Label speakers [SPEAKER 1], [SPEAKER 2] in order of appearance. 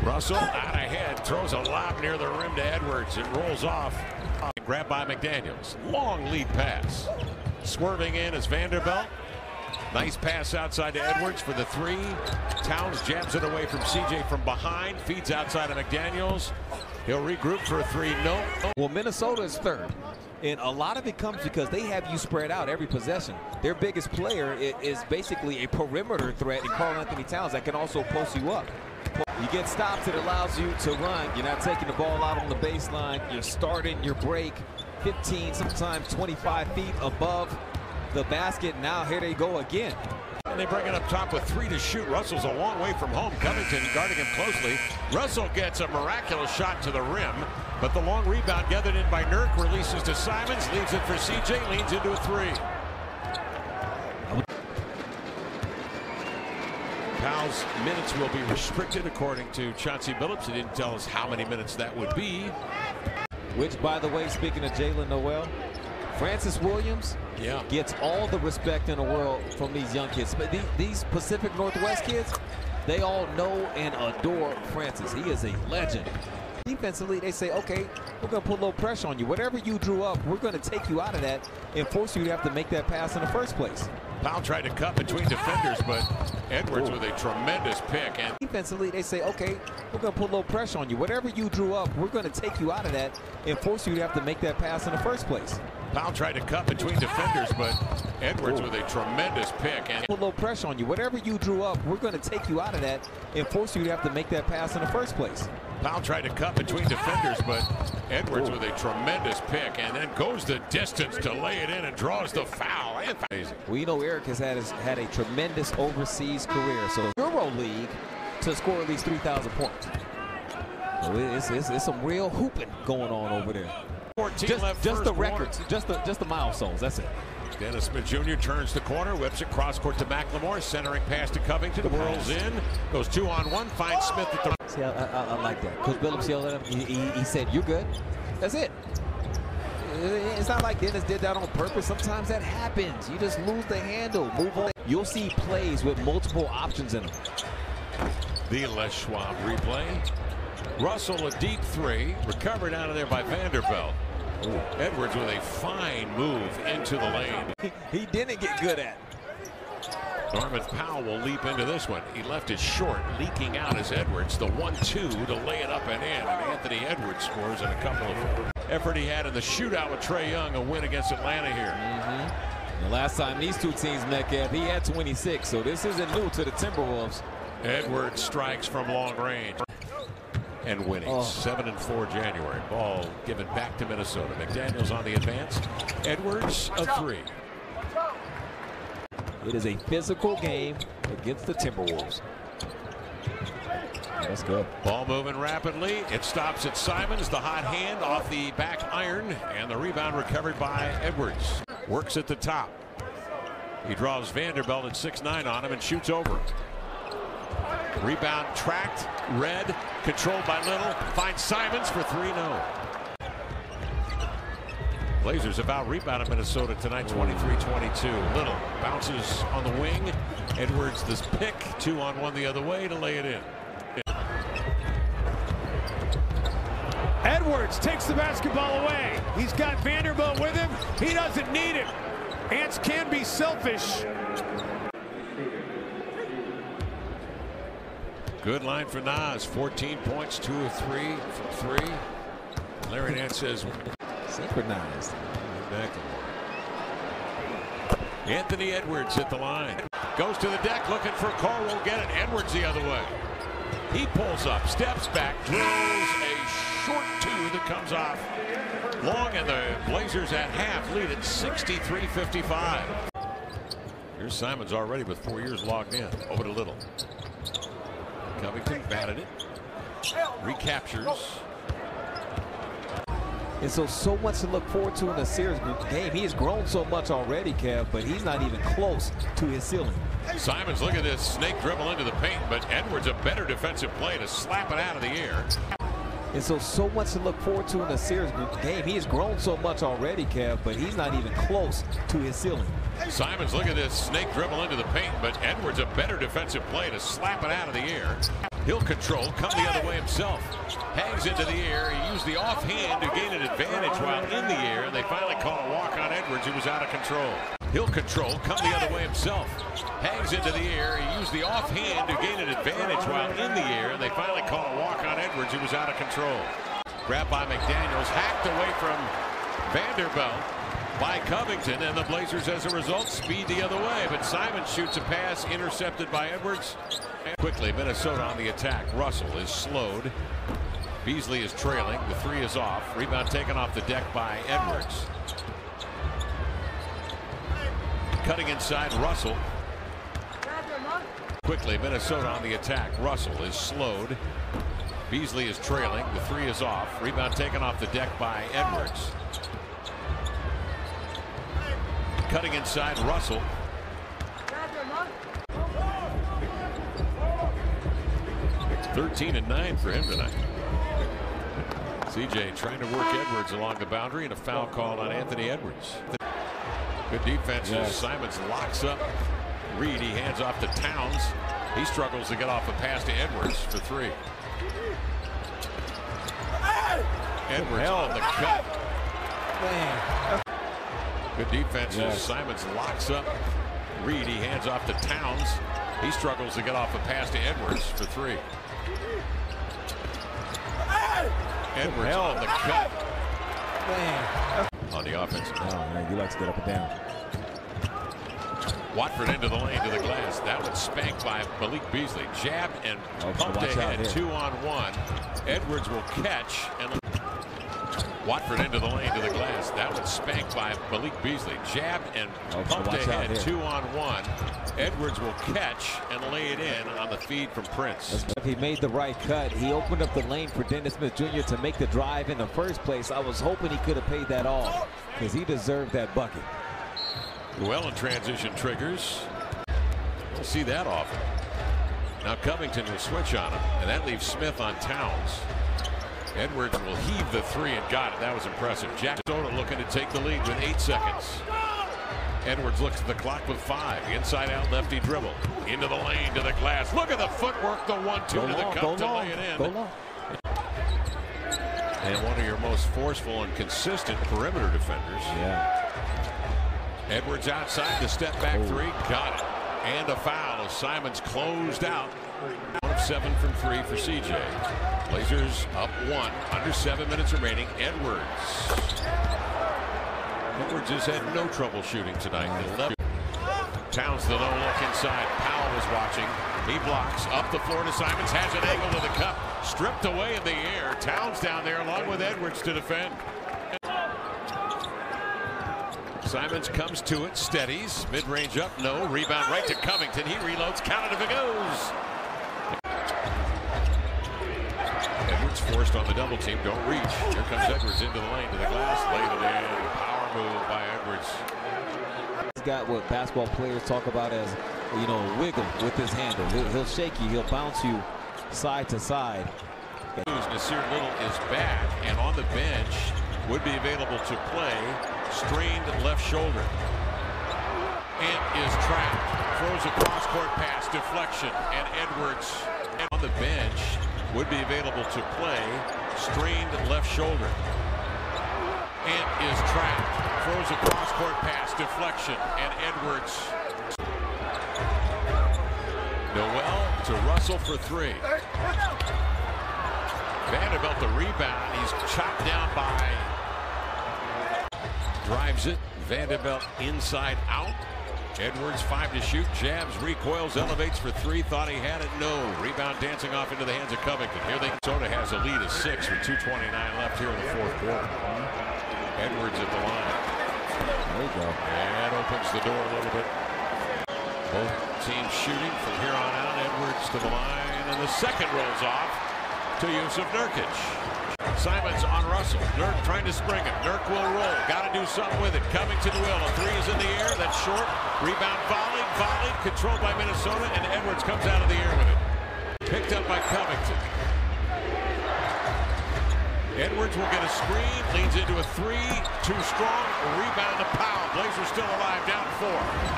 [SPEAKER 1] Russell out ahead, throws a lob near the rim to Edwards. It rolls off. Grabbed by McDaniels. Long lead pass. Swerving in is Vanderbilt. Nice pass outside to Edwards for the three. Towns jabs it away from CJ from behind. Feeds outside of McDaniels. He'll regroup for a three. No.
[SPEAKER 2] Well, Minnesota is third. And a lot of it comes because they have you spread out every possession. Their biggest player is basically a perimeter threat in Karl-Anthony Towns that can also post you up. You get stops, it allows you to run. You're not taking the ball out on the baseline. You're starting your break 15, sometimes 25 feet above the basket. Now here they go again.
[SPEAKER 1] And they bring it up top with 3 to shoot. Russell's a long way from home. Covington guarding him closely. Russell gets a miraculous shot to the rim, but the long rebound gathered in by Nurk releases to Simons, leaves it for CJ, leans into a three. Powell's minutes will be restricted according to Chauncey Billups. He didn't tell us how many minutes that would be.
[SPEAKER 2] Which, by the way, speaking of Jalen Noel, Francis Williams gets all the respect in the world from these young kids. But these Pacific Northwest kids, they all know and adore Francis. He is a legend. Defensively, they say, okay, we're going to put a little pressure on you. Whatever you drew up, we're going to take you out of that and force you to have to make that pass in the first place.
[SPEAKER 1] Powell tried to cut between defenders, but Edwards with a tremendous pick. And
[SPEAKER 2] defensively, they say, okay, we're going to put a little pressure on you. Whatever you drew up, we're going to take you out of that and force you to have to make that pass in the first place.
[SPEAKER 1] Powell tried to cut between defenders, but Edwards with a tremendous pick. And
[SPEAKER 2] put a little pressure on you. Whatever you drew up, we're going to take you out of that and force you to have to make that pass in the first place.
[SPEAKER 1] Powell tried to cut between defenders, but Edwards with a tremendous pick and then goes the distance to lay it in and draws the foul.
[SPEAKER 2] Well, you know, Eric has had a tremendous overseas career, so Euro League to score at least 3,000 points. So it's some real hooping going on over there.
[SPEAKER 1] 14 left,
[SPEAKER 2] just the records, just the milestones. That's it.
[SPEAKER 1] Dennis Smith Jr. turns the corner, whips it cross court to McLemore, centering pass to Covington, whirls in, goes 2-on-1, finds Smith at the.
[SPEAKER 2] See, I like that. Coach Billups yelled at him. He said, "You're good." That's it. It's not like Dennis did that on purpose. Sometimes that happens. You just lose the handle, move on. You'll see plays with multiple options in them.
[SPEAKER 1] The Les Schwab replay. Russell a deep three, recovered out of there by Vanderbilt. Ooh. Edwards with a fine move into the lane.
[SPEAKER 2] He didn't get good at.
[SPEAKER 1] Norman Powell will leap into this one. He left it short, leaking out as Edwards. The 1-2 to lay it up and in. And Anthony Edwards scores in a couple of effort he had in the shootout with Trae Young, a win against Atlanta here.
[SPEAKER 2] The last time these two teams met, Kev, he had 26. So this isn't new to the Timberwolves.
[SPEAKER 1] Edwards strikes from long range. And winning 7-4 January. Ball given back to Minnesota. McDaniels on the advance. Edwards a three.
[SPEAKER 2] It is a physical game against the Timberwolves. That's good.
[SPEAKER 1] Ball moving rapidly. It stops at Simons. The hot hand off the back iron. And the rebound recovered by Edwards. Works at the top. He draws Vanderbilt at 6'9" on him and shoots over. Rebound tracked. Red controlled by Little. Finds Simons for 3-0. Blazers have out-rebounded Minnesota tonight, 23-22. Little bounces on the wing. Edwards this pick, 2-on-1 the other way to lay it in.
[SPEAKER 3] Edwards takes the basketball away. He's got Vanderbilt with him. He doesn't need it. Ants can be selfish.
[SPEAKER 1] Good line for Nas. 14 points, 2 of 3 from 3. Larry Nance says
[SPEAKER 2] synchronized.
[SPEAKER 1] Anthony Edwards at the line. Goes to the deck looking for a call. Won't get it. Edwards the other way. He pulls up, steps back, drills a short two that comes off long, and the Blazers at half lead at 63-55. Here's Simons already with 4 years logged in. Over to Little. Covington batted it. Recaptures.
[SPEAKER 2] And so much to look forward to in a series game. He has grown so much already, Kev, but he's not even close to his ceiling.
[SPEAKER 1] Simons, look at this snake dribble into the paint, but Edwards a better defensive play to slap it out of the air.
[SPEAKER 2] And so much to look forward to in a series game. He has grown so much already, Kev, but he's not even close to his ceiling.
[SPEAKER 1] Simons, look at this snake dribble into the paint, but Edwards a better defensive play to slap it out of the air. He'll control, come the other way himself. Hangs into the air. He used the offhand to gain an advantage while in the air, and they finally call a walk on Edwards, who was out of control. He'll control, come the other way himself. Hangs into the air. He used the offhand to gain an advantage while in the air, and they finally call a walk on Edwards, who was out of control. Grabbed by McDaniels, hacked away from Vanderbilt by Covington, and the Blazers, as a result, speed the other way. But Simons shoots a pass intercepted by Edwards. And quickly, Minnesota on the attack. Russell is slowed. Beasley is trailing. The three is off. Rebound taken off the deck by Edwards. Cutting inside, Russell. Quickly, Minnesota on the attack. Russell is slowed. Beasley is trailing. The three is off. Rebound taken off the deck by Edwards. Cutting inside, Russell. It's 13-9 for him tonight. CJ trying to work Edwards along the boundary, and a foul called on Anthony Edwards. Good defense. Yes. Simons locks up Reed. He hands off to Towns. He struggles to get off a pass to Edwards for three. Edwards on the cut. Man. Good defense. Yes. Simons locks up Reed. He hands off to Towns. He struggles to get off a pass to Edwards for three. Edwards on the cut. Man. On the offensive.
[SPEAKER 2] Oh, man, he likes to get up and down.
[SPEAKER 1] Watford into the lane to the glass. That was spanked by Malik Beasley. Jabbed and pumped ahead. 2-on-1. Edwards will catch. And Watford into the lane to the glass. That was spanked by Malik Beasley. Jabbed and pumped ahead. 2-on-1. Edwards will catch and lay it in on the feed from Prince.
[SPEAKER 2] He made the right cut. He opened up the lane for Dennis Smith Jr. to make the drive in the first place. I was hoping he could have paid that off because he deserved that bucket.
[SPEAKER 1] Well, in transition triggers. We'll see that often. Now Covington will switch on him, and that leaves Smith on Towns. Edwards will heave the three and got it. That was impressive. Jack Soda looking to take the lead with 8 seconds. Edwards looks at the clock with 5. Inside out lefty dribble. Into the lane to the glass. Look at the footwork. The 1-2 to the cup to lay it in. And one of your most forceful and consistent perimeter defenders.
[SPEAKER 2] Yeah.
[SPEAKER 1] Edwards outside the step back three. Got it. And a foul as Simons closed out. 1 of 7 from 3 for CJ. Blazers up 1. Under 7 minutes remaining. Edwards has had no trouble shooting tonight. 11. Towns the low look inside. Powell is watching. He blocks up the floor to Simons. Has an angle to the cup. Stripped away in the air. Towns down there along with Edwards to defend. Simons comes to it, steadies, mid-range up, no, rebound right to Covington. He reloads, count it if it goes. Edwards forced on the double team, don't reach. Here comes Edwards into the lane to the glass, laid it in. Power move by Edwards.
[SPEAKER 2] He's got what basketball players talk about as, you know, wiggle with his handle. He'll shake you, he'll bounce you side to side.
[SPEAKER 1] Nasir Little is back and on the bench, would be available to play. Strained left shoulder. Ant is trapped. Throws a cross-court pass. Deflection. And Edwards on the bench would be available to play. Strained left shoulder. Ant is trapped. Throws a cross-court pass. Deflection. And Edwards. Noel to Russell for 3. Vanderbilt the rebound. He's chopped down by. Drives it. Vanderbilt inside out. Edwards 5 to shoot. Jabs, recoils, elevates for 3. Thought he had it. No. Rebound dancing off into the hands of Covington. Here Minnesota has a lead of 6 with 2:29 left here in the 4th quarter. Edwards at the line.
[SPEAKER 2] There you go.
[SPEAKER 1] And opens the door a little bit. Both teams shooting from here on out. Edwards to the line. And the second rolls off to Yusuf Nurkic. Simons on Russell. Nurk trying to spring it. Nurk will roll. Got to do something with it. Covington will. A 3 is in the air. That's short. Rebound volleyed. Volleyed. Controlled by Minnesota. And Edwards comes out of the air with it. Picked up by Covington. Edwards will get a screen, leans into a three, too strong, rebound to Powell. Blazers still alive, down 4.